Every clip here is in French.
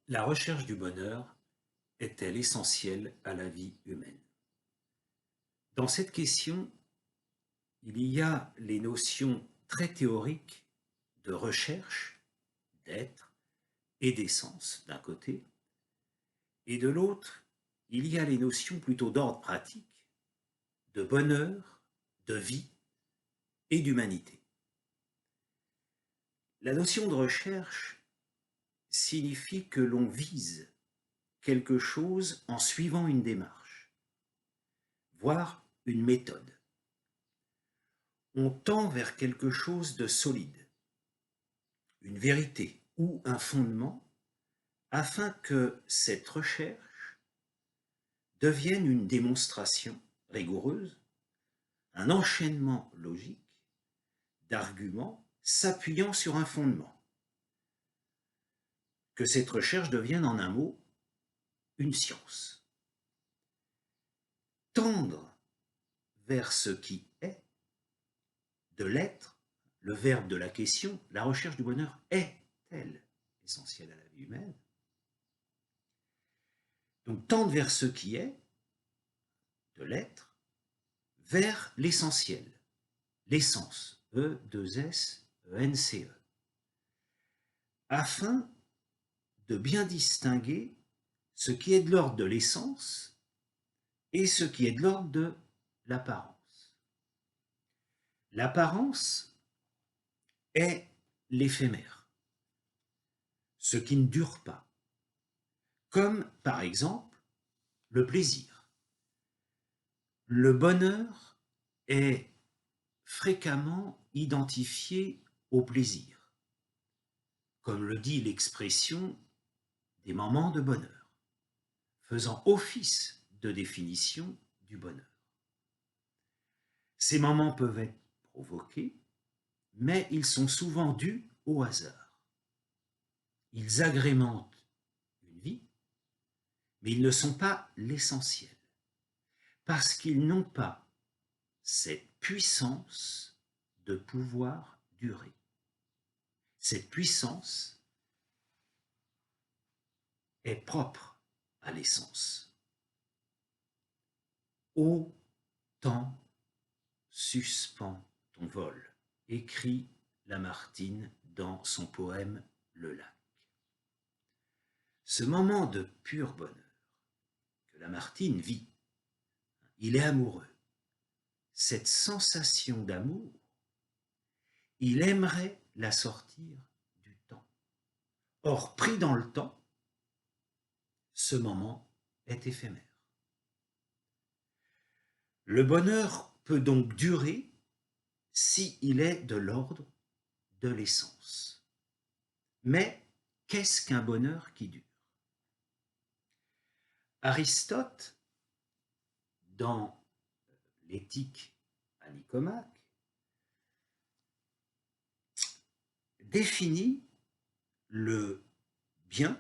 La recherche du bonheur est-elle essentielle à la vie humaine? Dans cette question, il y a les notions très théoriques de recherche, d'être et d'essence d'un côté, et de l'autre, il y a les notions plutôt d'ordre pratique, de bonheur, de vie et d'humanité. La notion de recherche signifie que l'on vise quelque chose en suivant une démarche, voire une méthode. On tend vers quelque chose de solide, une vérité ou un fondement, afin que cette recherche devienne une démonstration rigoureuse, un enchaînement logique d'arguments s'appuyant sur un fondement, que cette recherche devienne en un mot une science. Tendre vers ce qui est, de l'être, le verbe de la question, la recherche du bonheur est-elle essentielle à la vie humaine? Donc tendre vers ce qui est, de l'être, vers l'essentiel, l'essence, E2SENCE, afin de bien distinguer ce qui est de l'ordre de l'essence et ce qui est de l'ordre de l'apparence. L'apparence est l'éphémère, ce qui ne dure pas, comme par exemple le plaisir. Le bonheur est fréquemment identifié au plaisir, comme le dit l'expression des moments de bonheur, faisant office de définition du bonheur. Ces moments peuvent être provoqués, mais ils sont souvent dus au hasard. Ils agrémentent une vie, mais ils ne sont pas l'essentiel, parce qu'ils n'ont pas cette puissance de pouvoir durer. Cette puissance est propre à l'essence. Ô temps, suspends ton vol, écrit Lamartine dans son poème Le Lac. Ce moment de pur bonheur que Lamartine vit, il est amoureux. Cette sensation d'amour, il aimerait la sortir du temps. Or, pris dans le temps, ce moment est éphémère. Le bonheur peut donc durer si il est de l'ordre de l'essence. Mais qu'est-ce qu'un bonheur qui dure? Aristote, dans l'éthique à Nicomaque, définit le bien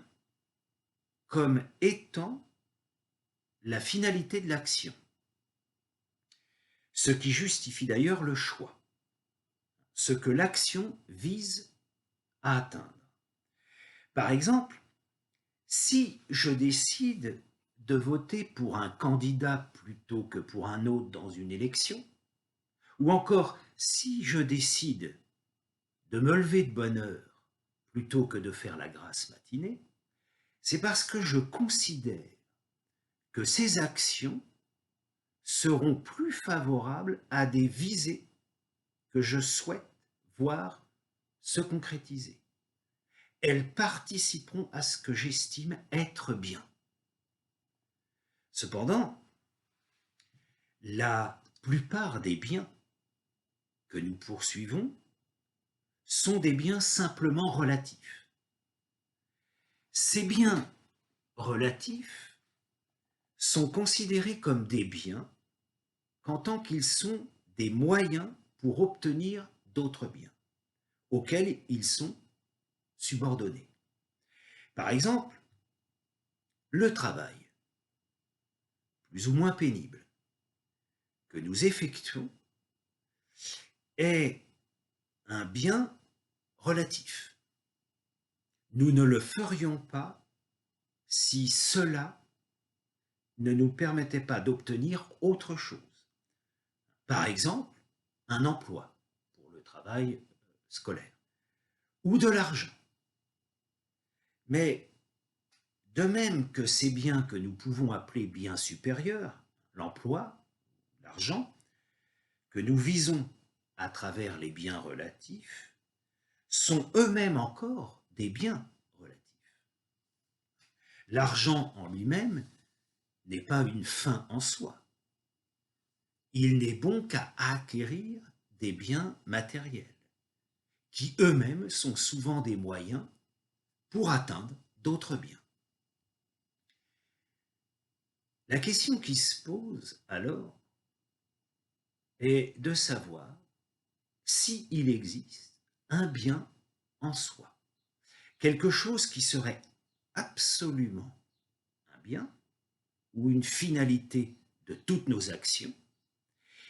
comme étant la finalité de l'action, ce qui justifie d'ailleurs le choix, ce que l'action vise à atteindre. Par exemple, si je décide de voter pour un candidat plutôt que pour un autre dans une élection, ou encore si je décide de me lever de bonne heure plutôt que de faire la grasse matinée, c'est parce que je considère que ces actions seront plus favorables à des visées que je souhaite voir se concrétiser. Elles participeront à ce que j'estime être bien. Cependant, la plupart des biens que nous poursuivons sont des biens simplement relatifs. Ces biens relatifs sont considérés comme des biens qu'en tant qu'ils sont des moyens pour obtenir d'autres biens, auxquels ils sont subordonnés. Par exemple, le travail, plus ou moins pénible, que nous effectuons est un bien relatif. Nous ne le ferions pas si cela ne nous permettait pas d'obtenir autre chose. Par exemple, un emploi pour le travail scolaire ou de l'argent. Mais de même que ces biens que nous pouvons appeler biens supérieurs, l'emploi, l'argent, que nous visons à travers les biens relatifs, sont eux-mêmes encore des biens relatifs. L'argent en lui-même n'est pas une fin en soi. Il n'est bon qu'à acquérir des biens matériels, qui eux-mêmes sont souvent des moyens pour atteindre d'autres biens. La question qui se pose alors est de savoir s'il existe un bien en soi, quelque chose qui serait absolument un bien ou une finalité de toutes nos actions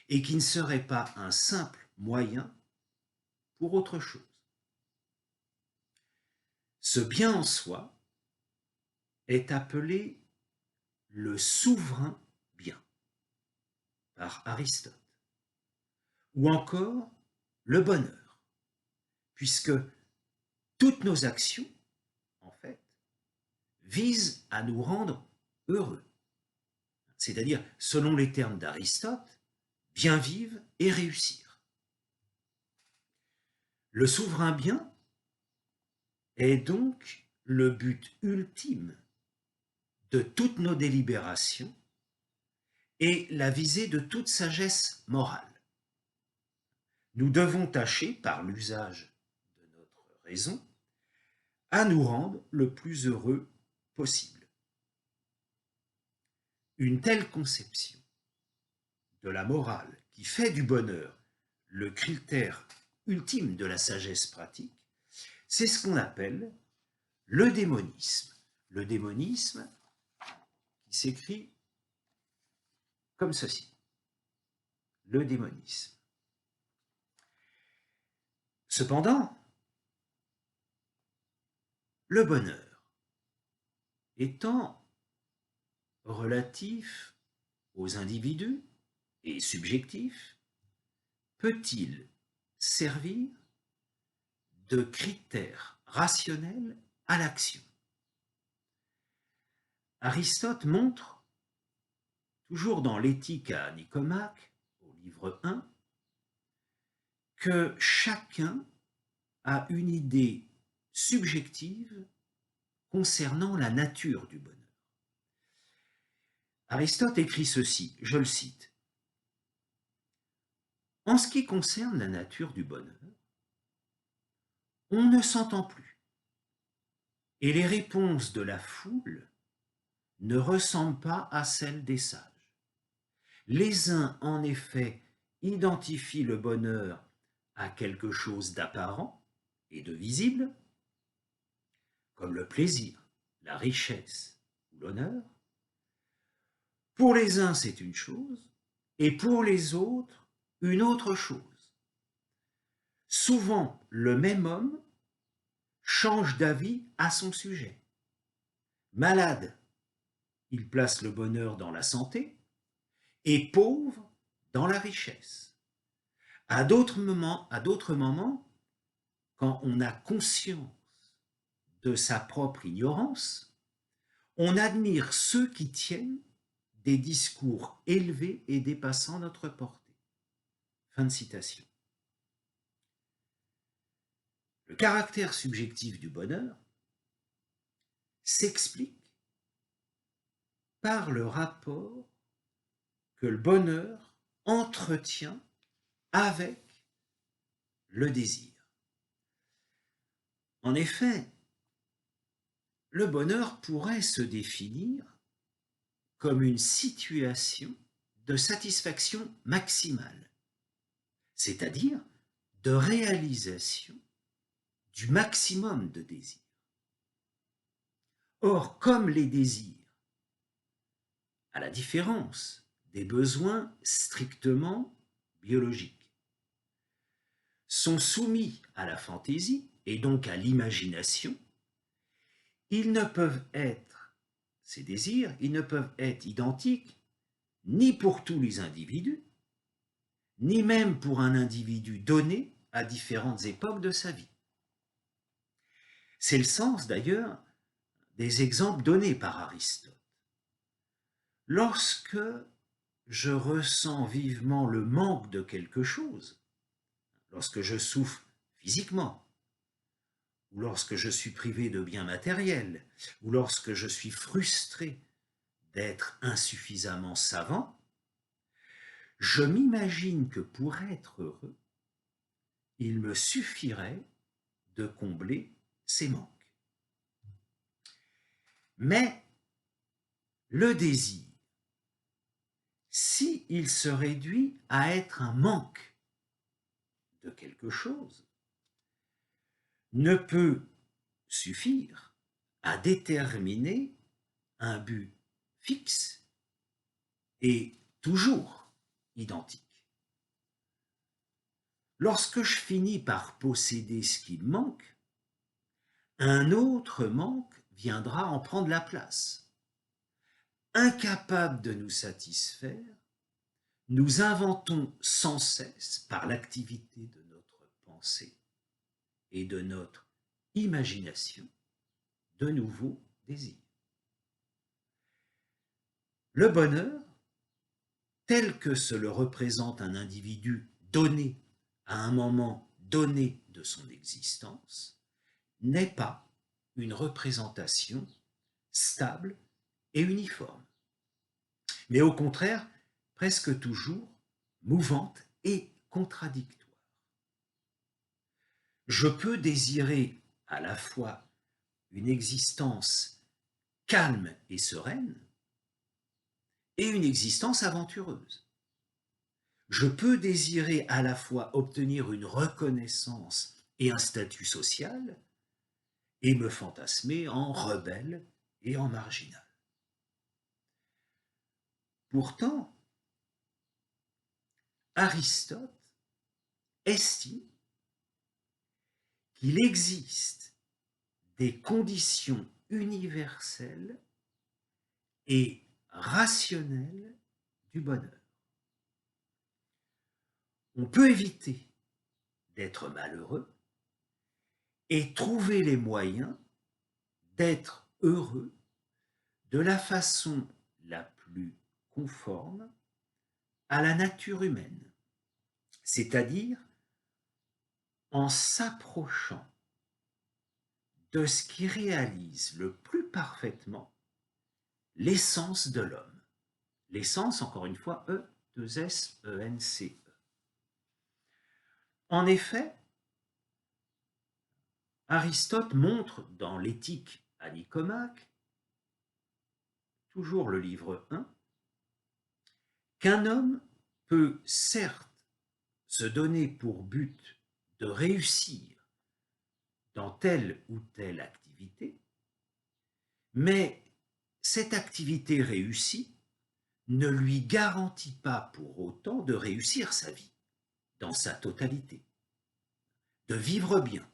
et qui ne serait pas un simple moyen pour autre chose. Ce bien en soi est appelé le souverain bien par Aristote, ou encore le bonheur, puisque toutes nos actions, en fait, visent à nous rendre heureux. C'est-à-dire, selon les termes d'Aristote, bien vivre et réussir. Le souverain bien est donc le but ultime de toutes nos délibérations et la visée de toute sagesse morale. Nous devons tâcher, par l'usage de notre raison, à nous rendre le plus heureux possible. Une telle conception de la morale qui fait du bonheur le critère ultime de la sagesse pratique, c'est ce qu'on appelle le démonisme. Le démonisme qui s'écrit comme ceci. Le démonisme. Cependant, le bonheur étant relatif aux individus et subjectif, peut-il servir de critère rationnel à l'action? Aristote montre, toujours dans l'Éthique à Nicomaque, au livre 1, que chacun a une idée subjective concernant la nature du bonheur. Aristote écrit ceci, je le cite. En ce qui concerne la nature du bonheur, on ne s'entend plus, et les réponses de la foule ne ressemblent pas à celles des sages. Les uns, en effet, identifient le bonheur à quelque chose d'apparent et de visible, comme le plaisir, la richesse ou l'honneur. Pour les uns, c'est une chose, et pour les autres, une autre chose. Souvent, le même homme change d'avis à son sujet. Malade, il place le bonheur dans la santé, et pauvre dans la richesse. À d'autres moments, quand on a conscience de sa propre ignorance, on admire ceux qui tiennent des discours élevés et dépassant notre portée. Fin de citation. Le caractère subjectif du bonheur s'explique par le rapport que le bonheur entretient avec le désir. En effet, le bonheur pourrait se définir comme une situation de satisfaction maximale, c'est-à-dire de réalisation du maximum de désirs. Or, comme les désirs, à la différence des besoins strictement biologiques, sont soumis à la fantaisie et donc à l'imagination, ils ne peuvent être ces désirs, ils ne peuvent être identiques ni pour tous les individus, ni même pour un individu donné à différentes époques de sa vie. C'est le sens d'ailleurs des exemples donnés par Aristote. Lorsque je ressens vivement le manque de quelque chose, lorsque je souffre physiquement, ou lorsque je suis privé de biens matériels, ou lorsque je suis frustré d'être insuffisamment savant, je m'imagine que pour être heureux, il me suffirait de combler ces manques. Mais le désir, si il se réduit à être un manque de quelque chose, ne peut suffire à déterminer un but fixe et toujours identique. Lorsque je finis par posséder ce qui me manque, un autre manque viendra en prendre la place. Incapable de nous satisfaire, nous inventons sans cesse, par l'activité de notre pensée et de notre imagination, de nouveaux désirs. Le bonheur, tel que se le représente un individu donné à un moment donné de son existence, n'est pas une représentation stable et uniforme, mais au contraire, presque toujours mouvante et contradictoire. Je peux désirer à la fois une existence calme et sereine et une existence aventureuse. Je peux désirer à la fois obtenir une reconnaissance et un statut social et me fantasmer en rebelle et en marginal. Pourtant, Aristote estime qu'il existe des conditions universelles et rationnelles du bonheur. On peut éviter d'être malheureux et trouver les moyens d'être heureux de la façon la plus conforme à la nature humaine, c'est-à-dire en s'approchant de ce qui réalise le plus parfaitement l'essence de l'homme. L'essence, encore une fois, E-2-S-E-N-C-E. En effet, Aristote montre dans l'Éthique à Nicomaque, toujours le livre 1, qu'un homme peut certes se donner pour but de réussir dans telle ou telle activité, mais cette activité réussie ne lui garantit pas pour autant de réussir sa vie dans sa totalité, de vivre bien,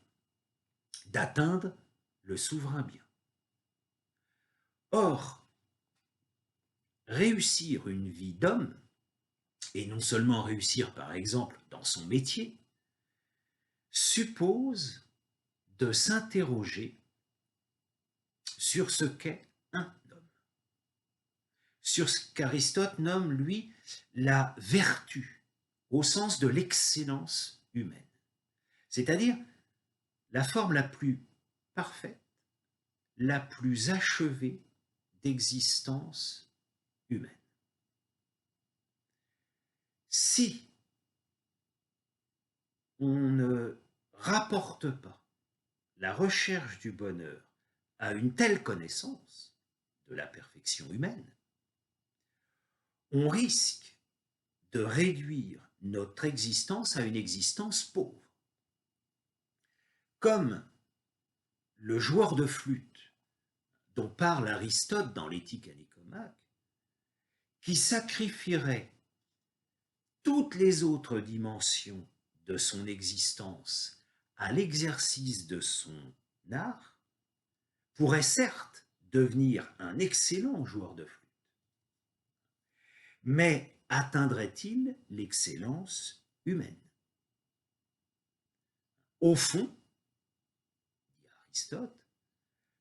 d'atteindre le souverain bien. Or, réussir une vie d'homme, et non seulement réussir par exemple dans son métier, suppose de s'interroger sur ce qu'est un homme, sur ce qu'Aristote nomme, lui, la vertu, au sens de l'excellence humaine, c'est-à-dire la forme la plus parfaite, la plus achevée d'existence humaine. Si on ne rapporte pas la recherche du bonheur à une telle connaissance de la perfection humaine, on risque de réduire notre existence à une existence pauvre. Comme le joueur de flûte dont parle Aristote dans l'Éthique à Nicomaque, qui sacrifierait toutes les autres dimensions de son existence à l'exercice de son art, pourrait certes devenir un excellent joueur de flûte. Mais atteindrait-il l'excellence humaine? Au fond, dit Aristote,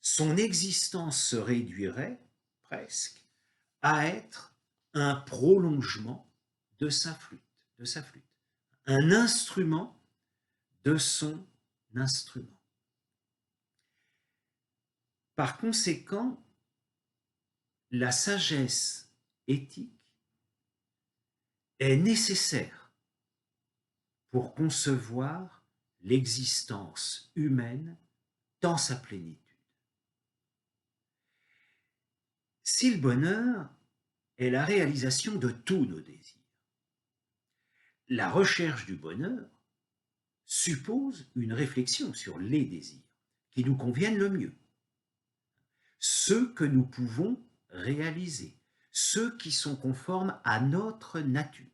son existence se réduirait presque à être un prolongement de sa flûte, un instrument de son instrument. Par conséquent, la sagesse éthique est nécessaire pour concevoir l'existence humaine dans sa plénitude. Si le bonheur est la réalisation de tous nos désirs, la recherche du bonheur suppose une réflexion sur les désirs qui nous conviennent le mieux, ceux que nous pouvons réaliser, ceux qui sont conformes à notre nature.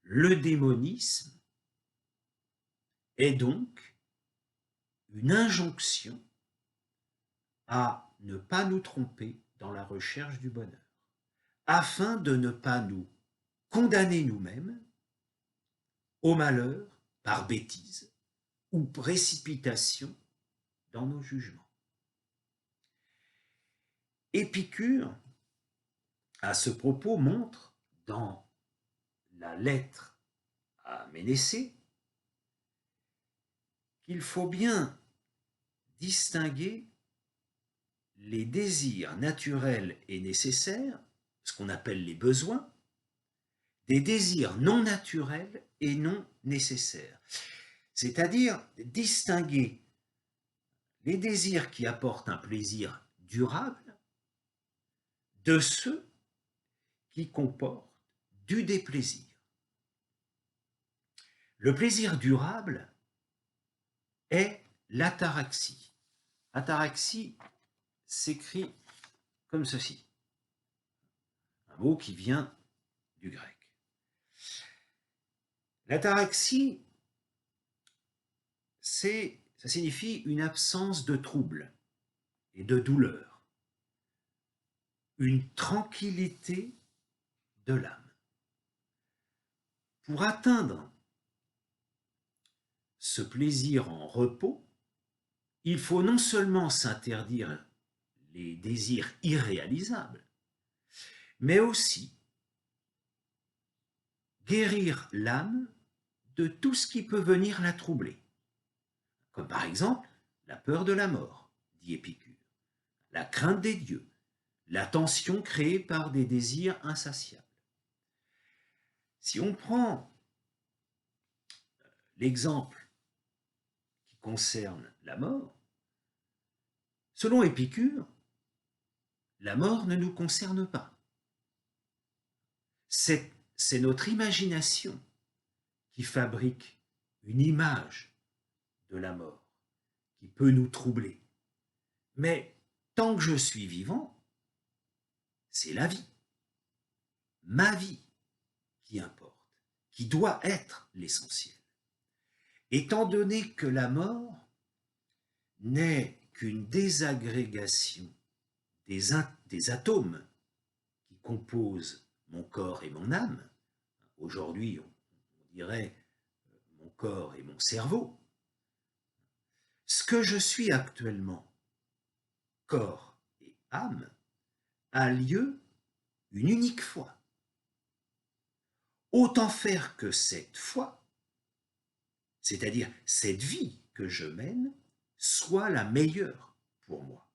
Le démonisme est donc une injonction à ne pas nous tromper dans la recherche du bonheur, afin de ne pas nous condamner nous-mêmes au malheur par bêtise ou précipitation dans nos jugements. Épicure, à ce propos, montre dans la lettre à Ménécée qu'il faut bien distinguer les désirs naturels et nécessaires, ce qu'on appelle les besoins, des désirs non naturels et non nécessaires. C'est-à-dire distinguer les désirs qui apportent un plaisir durable de ceux qui comportent du déplaisir. Le plaisir durable est l'ataraxie. Ataraxie s'écrit comme ceci, un mot qui vient du grec. L'ataraxie, ça signifie une absence de trouble et de douleur, une tranquillité de l'âme. Pour atteindre ce plaisir en repos, il faut non seulement s'interdire les désirs irréalisables, mais aussi guérir l'âme de tout ce qui peut venir la troubler, comme par exemple la peur de la mort, dit Épicure, la crainte des dieux, la tension créée par des désirs insatiables. Si on prend l'exemple qui concerne la mort, selon Épicure, la mort ne nous concerne pas. C'est notre imagination qui fabrique une image de la mort qui peut nous troubler. Mais tant que je suis vivant, c'est la vie, ma vie qui importe, qui doit être l'essentiel. Étant donné que la mort n'est qu'une désagrégation des atomes qui composent mon corps et mon âme, aujourd'hui on dirait mon corps et mon cerveau, ce que je suis actuellement, corps et âme, a lieu une unique fois. Autant faire que cette foi, c'est-à-dire cette vie que je mène, soit la meilleure pour moi.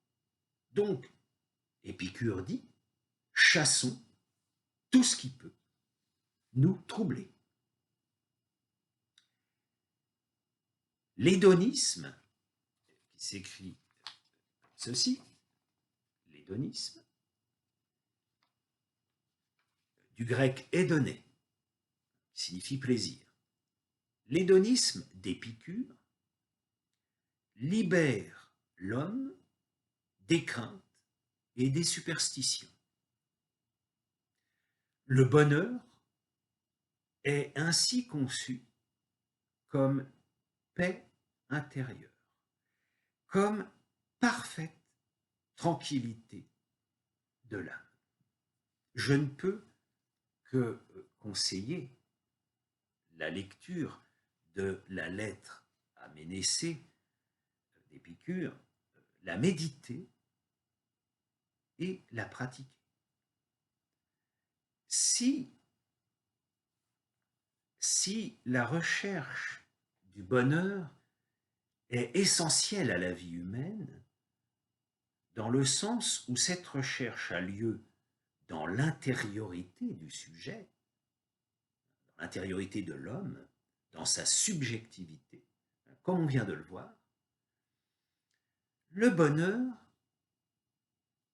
Donc, Épicure dit, chassons tout ce qui peut nous troubler. L'hédonisme, qui s'écrit ceci, l'hédonisme, du grec hédoné, qui signifie plaisir. L'hédonisme d'Épicure libère l'homme des craintes et des superstitions. Le bonheur est ainsi conçu comme paix intérieure, comme parfaite tranquillité de l'âme. Je ne peux que conseiller la lecture de la lettre à Ménécée d'Épicure, la méditer et la pratiquer. Si la recherche du bonheur est essentielle à la vie humaine, dans le sens où cette recherche a lieu dans l'intériorité du sujet, dans l'intériorité de l'homme, dans sa subjectivité, comme on vient de le voir, le bonheur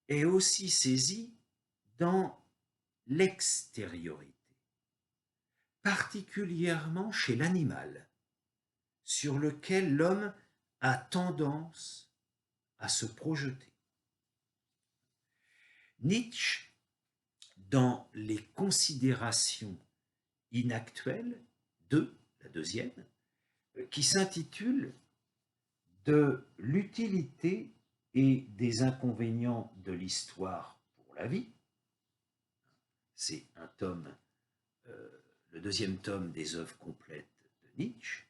est aussi saisi dans l'extériorité, particulièrement chez l'animal, sur lequel l'homme a tendance à se projeter. Nietzsche, dans les considérations inactuelles, la deuxième, qui s'intitule de l'utilité et des inconvénients de l'histoire pour la vie. C'est un tome, le deuxième tome des œuvres complètes de Nietzsche.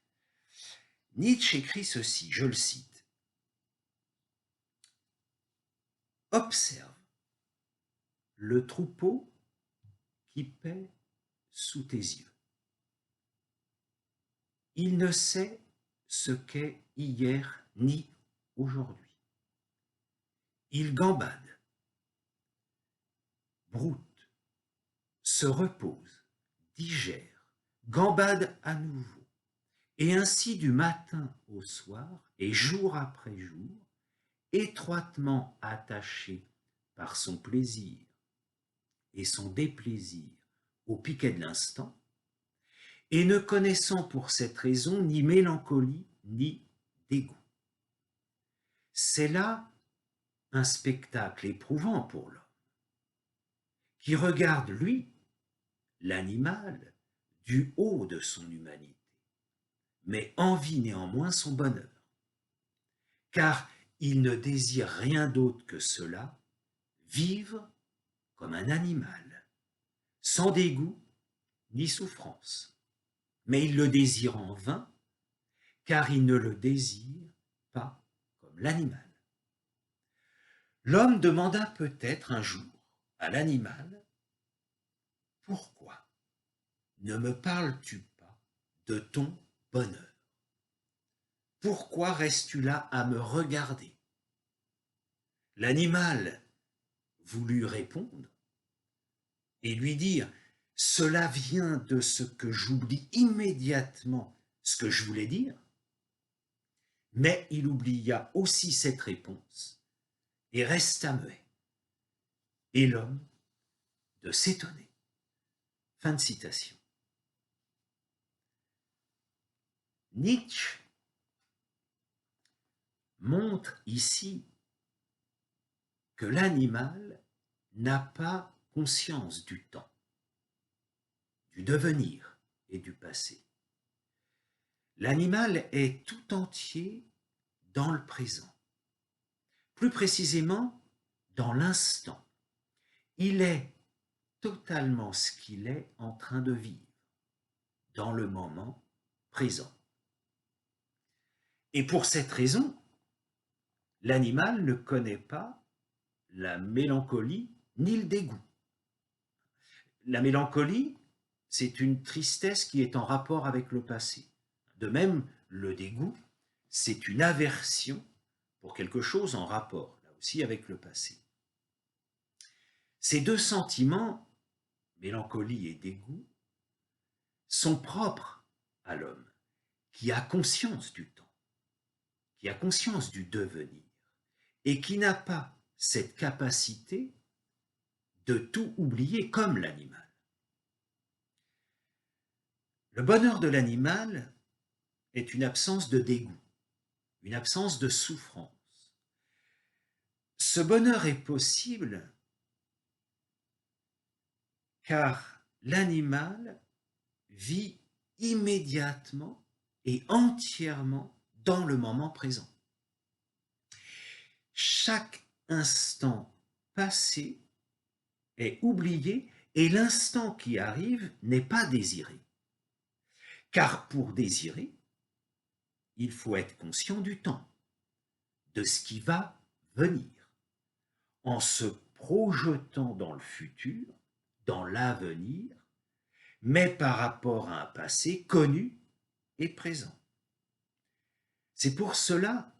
Nietzsche écrit ceci, je le cite. Observe le troupeau qui paît sous tes yeux. Il ne sait ce qu'est hier ni aujourd'hui. Il gambade, broute, se repose, digère, gambade à nouveau, et ainsi du matin au soir, et jour après jour, étroitement attaché par son plaisir et son déplaisir au piquet de l'instant, et ne connaissant pour cette raison ni mélancolie ni dégoût. C'est là un spectacle éprouvant pour l'homme, qui regarde, lui, l'animal, du haut de son humanité, mais envie néanmoins son bonheur, car il ne désire rien d'autre que cela, vivre comme un animal, sans dégoût ni souffrance. Mais il le désire en vain, car il ne le désire pas comme l'animal. L'homme demanda peut-être un jour à l'animal, « Pourquoi ne me parles-tu pas de ton bonheur? Pourquoi restes-tu là à me regarder ?» L'animal voulut répondre et lui dire, « Cela vient de ce que j'oublie immédiatement ce que je voulais dire. » Mais il oublia aussi cette réponse et resta muet. Et l'homme de s'étonner. Fin de citation. Nietzsche montre ici que l'animal n'a pas conscience du temps, du devenir et du passé. L'animal est tout entier dans le présent, plus précisément dans l'instant. Il est totalement ce qu'il est en train de vivre, dans le moment présent. Et pour cette raison, l'animal ne connaît pas la mélancolie ni le dégoût. La mélancolie, c'est une tristesse qui est en rapport avec le passé. De même, le dégoût, c'est une aversion pour quelque chose en rapport, là aussi, avec le passé. Ces deux sentiments, mélancolie et dégoût, sont propres à l'homme, qui a conscience du temps, qui a conscience du devenir, et qui n'a pas cette capacité de tout oublier comme l'animal. Le bonheur de l'animal est une absence de dégoût, une absence de souffrance. Ce bonheur est possible car l'animal vit immédiatement et entièrement dans le moment présent. chaque instant passé est oublié et l'instant qui arrive n'est pas désiré. Car pour désirer, il faut être conscient du temps, de ce qui va venir, en se projetant dans le futur, dans l'avenir, mais par rapport à un passé connu et présent. C'est pour cela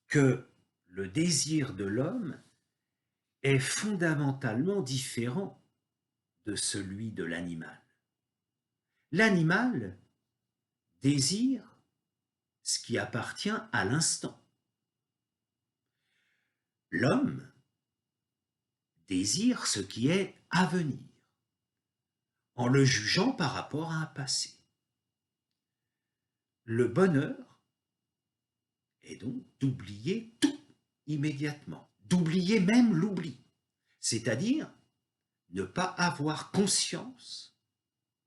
que le désir de l'homme est fondamentalement différent de celui de l'animal. L'animal désire ce qui appartient à l'instant. L'homme désire ce qui est à venir, en le jugeant par rapport à un passé. Le bonheur est donc d'oublier tout immédiatement, d'oublier même l'oubli, c'est-à-dire ne pas avoir conscience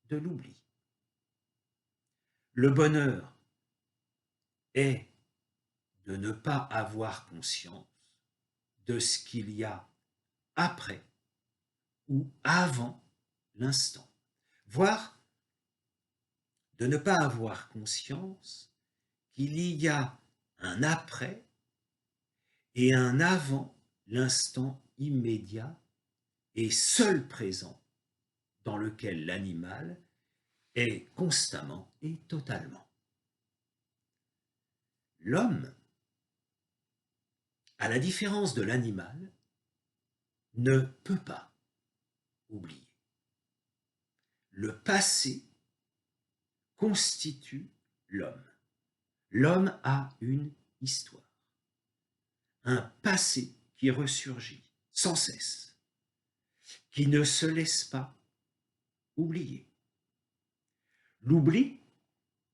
de l'oubli. Le bonheur est de ne pas avoir conscience de ce qu'il y a après ou avant l'instant, voire de ne pas avoir conscience qu'il y a un après et un avant l'instant immédiat et seul présent dans lequel l'animal est constamment et totalement. L'homme, à la différence de l'animal, ne peut pas oublier. Le passé constitue l'homme. L'homme a une histoire, un passé qui ressurgit sans cesse, qui ne se laisse pas oublier. L'oubli,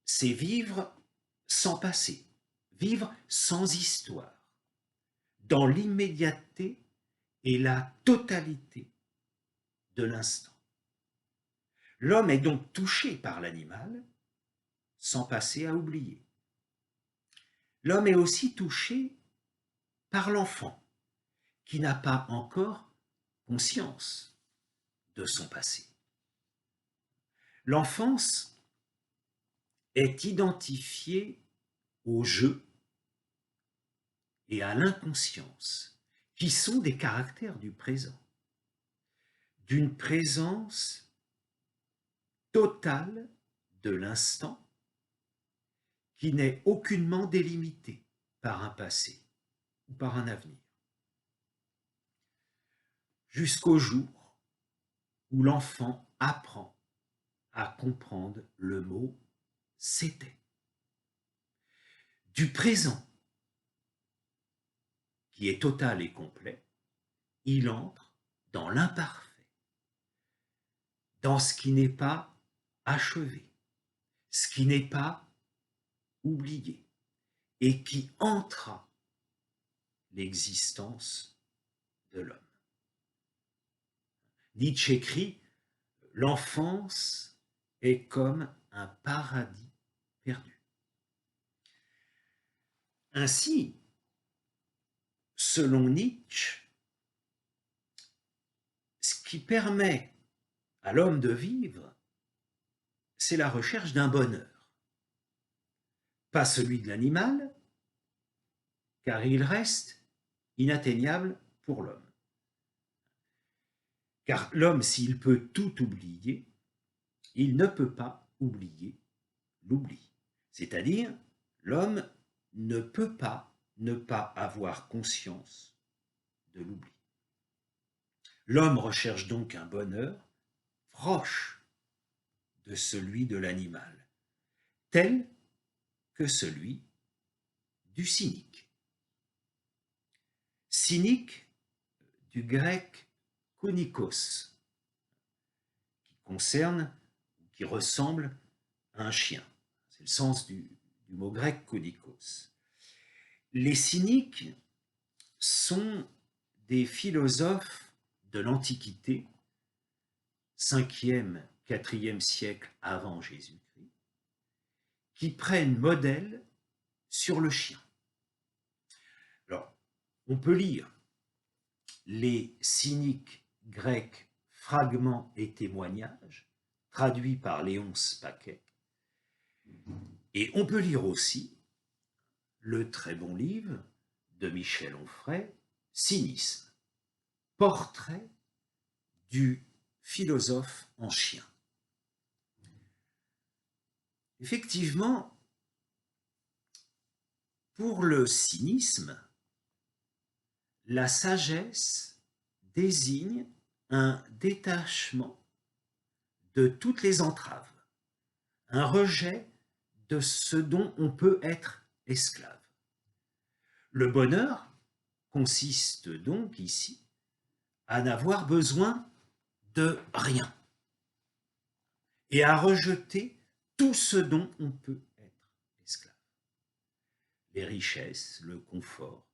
c'est vivre sans passé, vivre sans histoire, dans l'immédiateté et la totalité de l'instant. L'homme est donc touché par l'animal sans passer à oublier. L'homme est aussi touché par l'enfant qui n'a pas encore conscience de son passé. L'enfance est identifiée au jeu et à l'inconscience, qui sont des caractères du présent, d'une présence totale de l'instant qui n'est aucunement délimitée par un passé ou par un avenir. Jusqu'au jour où l'enfant apprend à comprendre le mot « c'était ». Du présent, qui est total et complet, il entre dans l'imparfait, dans ce qui n'est pas achevé, ce qui n'est pas oublié, et qui entra l'existence de l'homme. Nietzsche écrit « L'enfance est comme un paradis perdu ». Ainsi, selon Nietzsche, ce qui permet à l'homme de vivre, c'est la recherche d'un bonheur. Pas celui de l'animal, car il reste inatteignable pour l'homme. Car l'homme, s'il peut tout oublier, il ne peut pas oublier l'oubli. C'est-à-dire, l'homme ne peut pas ne pas avoir conscience de l'oubli. L'homme recherche donc un bonheur proche de celui de l'animal, tel que celui du cynique. Cynique, du grec konikos, qui concerne, qui ressemble à un chien. C'est le sens du mot grec konikos. Les cyniques sont des philosophes de l'Antiquité, 5e, 4e siècle avant Jésus-Christ, qui prennent modèle sur le chien. Alors, On peut lire les cyniques grecs, fragments et témoignages, traduits par Léonce Paquet. Et on peut lire aussi le très bon livre de Michel Onfray, Cynisme, portrait du philosophe en chien. Effectivement, pour le cynisme, la sagesse désigne un détachement de toutes les entraves, un rejet de ce dont on peut être esclave. Le bonheur consiste donc ici à n'avoir besoin de rien et à rejeter tout ce dont on peut être esclave. Les richesses, le confort,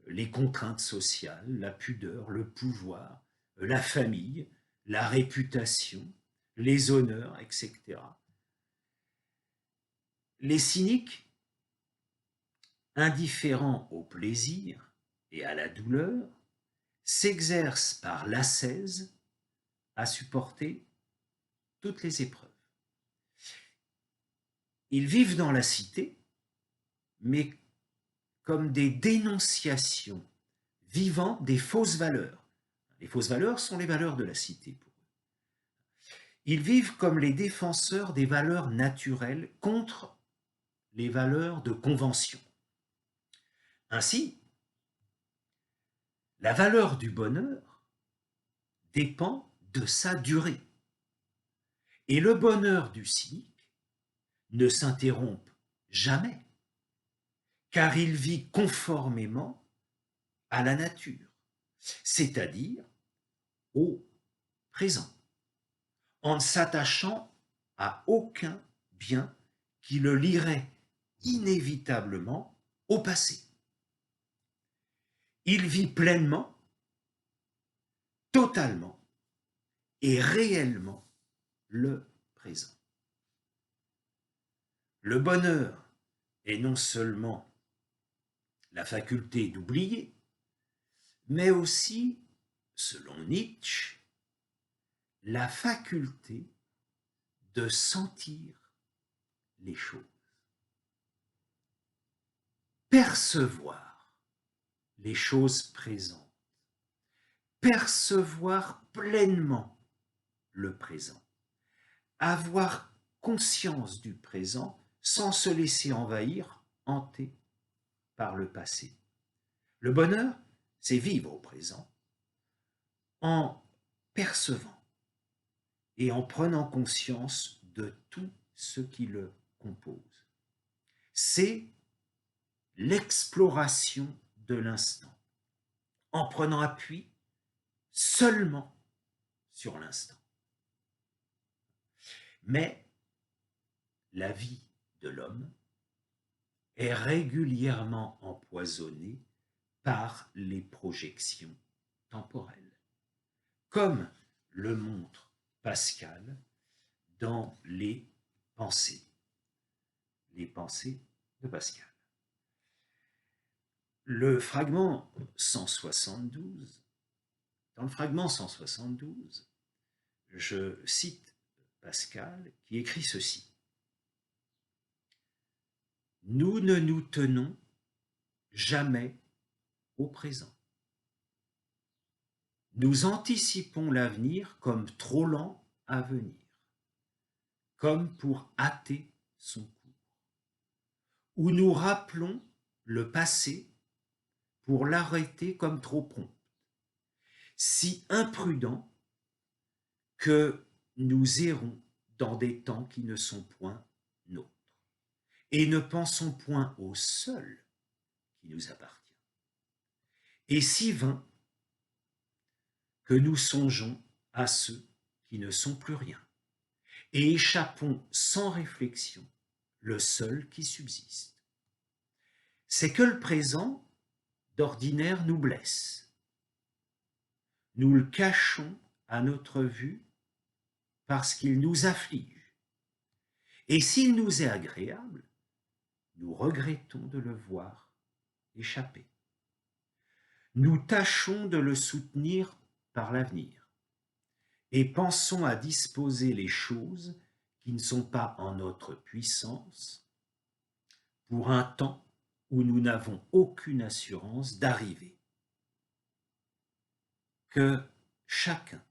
les contraintes sociales, la pudeur, le pouvoir, la famille, la réputation, les honneurs, etc. Les cyniques, indifférents au plaisir et à la douleur, s'exercent par l'ascèse à supporter toutes les épreuves. Ils vivent dans la cité, mais comme des dénonciations vivantes des fausses valeurs. Les fausses valeurs sont les valeurs de la cité pour eux. Ils vivent comme les défenseurs des valeurs naturelles contre les valeurs de convention. Ainsi, la valeur du bonheur dépend de sa durée. Et le bonheur du cynique ne s'interrompt jamais, car il vit conformément à la nature, c'est-à-dire au présent, en ne s'attachant à aucun bien qui le lierait inévitablement au passé. Il vit pleinement, totalement et réellement le présent. Le bonheur est non seulement la faculté d'oublier, mais aussi, selon Nietzsche, la faculté de sentir les choses. Percevoir les choses présentes, percevoir pleinement le présent, avoir conscience du présent sans se laisser envahir, hanter par le passé. Le bonheur, c'est vivre au présent en percevant et en prenant conscience de tout ce qui le compose. C'est l'exploration de l'instant, en prenant appui seulement sur l'instant. Mais la vie de l'homme est régulièrement empoisonnée par les projections temporelles, comme le montre Pascal dans les pensées de Pascal. Le fragment 172, dans le fragment 172, je cite Pascal qui écrit ceci. Nous ne nous tenons jamais au présent. Nous anticipons l'avenir comme trop lent à venir, comme pour hâter son cours, ou nous rappelons le passé pour l'arrêter comme trop prompt, si imprudent que nous errons dans des temps qui ne sont point nôtres, et ne pensons point au seul qui nous appartient, et si vain que nous songeons à ceux qui ne sont plus rien, et échappons sans réflexion le seul qui subsiste. C'est que le présent, d'ordinaire, nous blesse. Nous le cachons à notre vue parce qu'il nous afflige. Et s'il nous est agréable, nous regrettons de le voir échapper. nous tâchons de le soutenir par l'avenir et pensons à disposer les choses qui ne sont pas en notre puissance pour un temps où nous n'avons aucune assurance d'arriver. Que chacun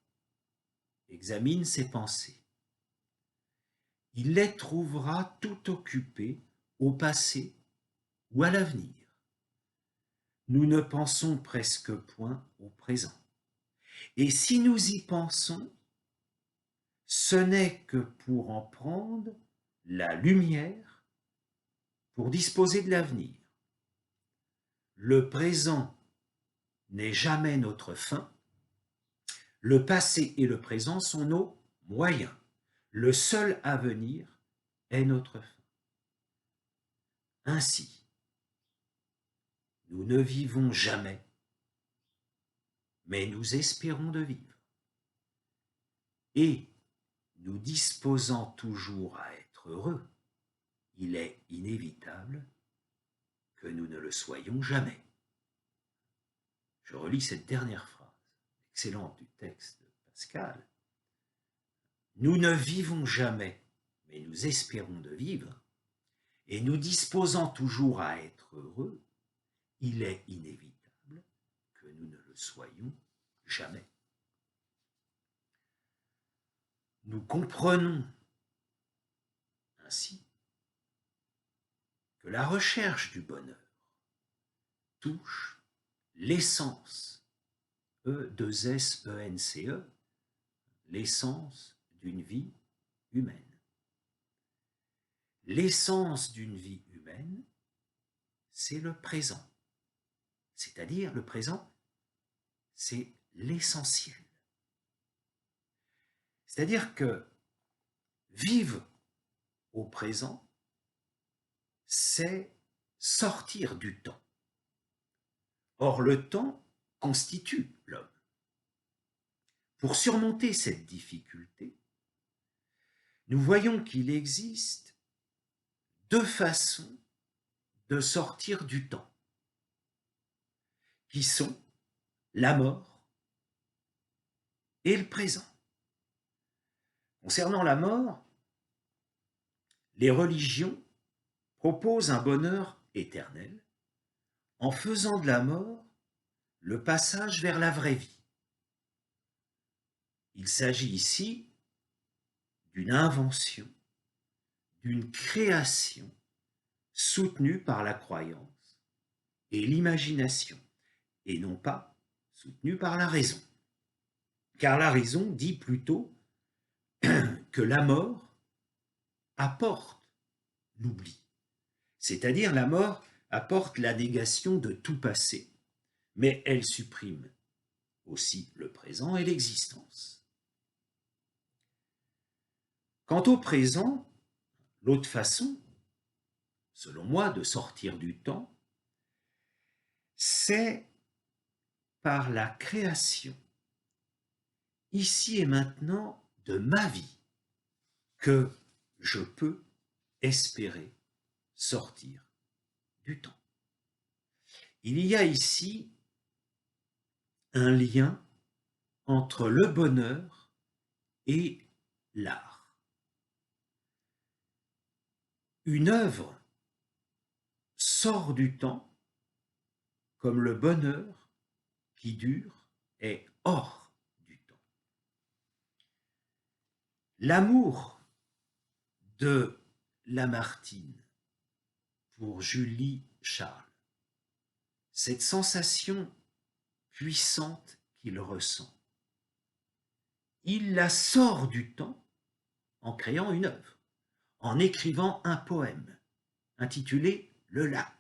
examine ses pensées. Il les trouvera tout occupées au passé ou à l'avenir. Nous ne pensons presque point au présent. Et si nous y pensons, ce n'est que pour en prendre la lumière pour disposer de l'avenir. Le présent n'est jamais notre fin. Le passé et le présent sont nos moyens. Le seul avenir est notre fin. Ainsi, nous ne vivons jamais, mais nous espérons de vivre. Et nous disposant toujours à être heureux, il est inévitable que nous ne le soyons jamais. Je relis cette dernière phrase, excellente du texte de Pascal. Nous ne vivons jamais, mais nous espérons de vivre, et nous disposant toujours à être heureux, il est inévitable que nous ne le soyons jamais. Nous comprenons ainsi que la recherche du bonheur touche l'essence, E2SENCE, l'essence d'une vie humaine. L'essence d'une vie humaine, c'est le présent. C'est-à-dire, le présent, c'est l'essentiel. C'est-à-dire que vivre au présent, c'est sortir du temps. Or, le temps constitue l'homme. Pour surmonter cette difficulté, nous voyons qu'il existe deux façons de sortir du temps, qui sont la mort et le présent. Concernant la mort, les religions proposent un bonheur éternel en faisant de la mort le passage vers la vraie vie. Il s'agit ici d'une invention, d'une création soutenue par la croyance et l'imagination, et non pas soutenue par la raison. Car la raison dit plutôt que la mort apporte l'oubli. C'est-à-dire la mort apporte la négation de tout passé, mais elle supprime aussi le présent et l'existence. Quant au présent, l'autre façon, selon moi, de sortir du temps, c'est par la création, ici et maintenant, de ma vie, que je peux espérer sortir du temps. Il y a ici un lien entre le bonheur et l'art. Une œuvre sort du temps comme le bonheur qui dure est hors du temps. L'amour de Lamartine pour Julie Charles, cette sensation puissante qu'il ressent, il la sort du temps en créant une œuvre, en écrivant un poème intitulé Le lac,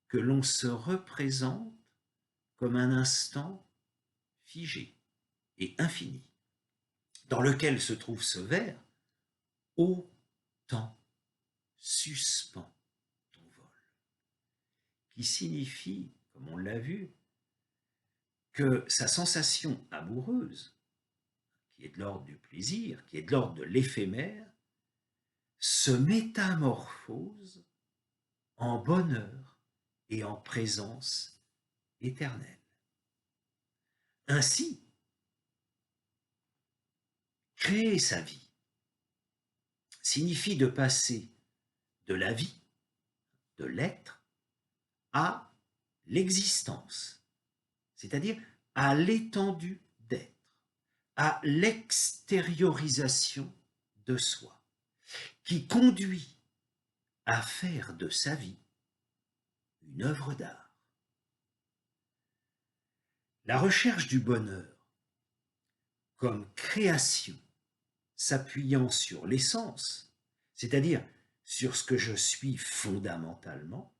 que l'on se représente comme un instant figé et infini, dans lequel se trouve ce vers « Ô temps, suspends ton vol », qui signifie, comme on l'a vu, que sa sensation amoureuse, qui est de l'ordre du plaisir, qui est de l'ordre de l'éphémère, se métamorphose en bonheur et en présence éternelle. Ainsi, créer sa vie signifie de passer de la vie, de l'être, à l'existence, c'est-à-dire à l'étendue d'être, à l'extériorisation de soi, qui conduit à faire de sa vie une œuvre d'art. La recherche du bonheur comme création s'appuyant sur l'essence, c'est-à-dire sur ce que je suis fondamentalement,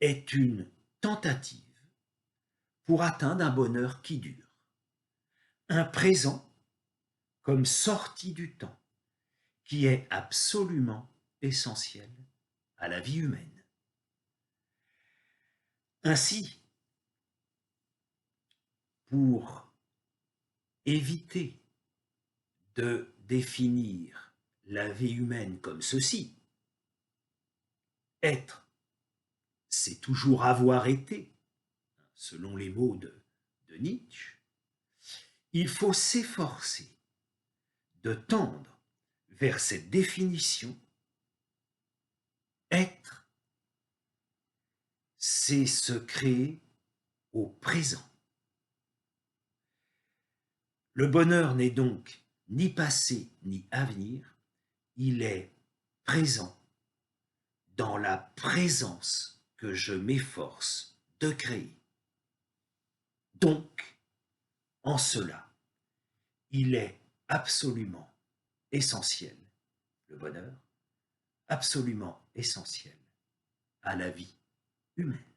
est une tentative pour atteindre un bonheur qui dure, un présent comme sorti du temps, qui est absolument essentiel à la vie humaine. Ainsi, pour éviter de définir la vie humaine comme ceci, être, c'est toujours avoir été, selon les mots de Nietzsche, il faut s'efforcer de tendre vers cette définition. Être, c'est se créer au présent. Le bonheur n'est donc ni passé ni avenir, il est présent dans la présence que je m'efforce de créer. Donc, en cela, il est absolument essentiel, le bonheur, absolument essentiel à la vie humaine.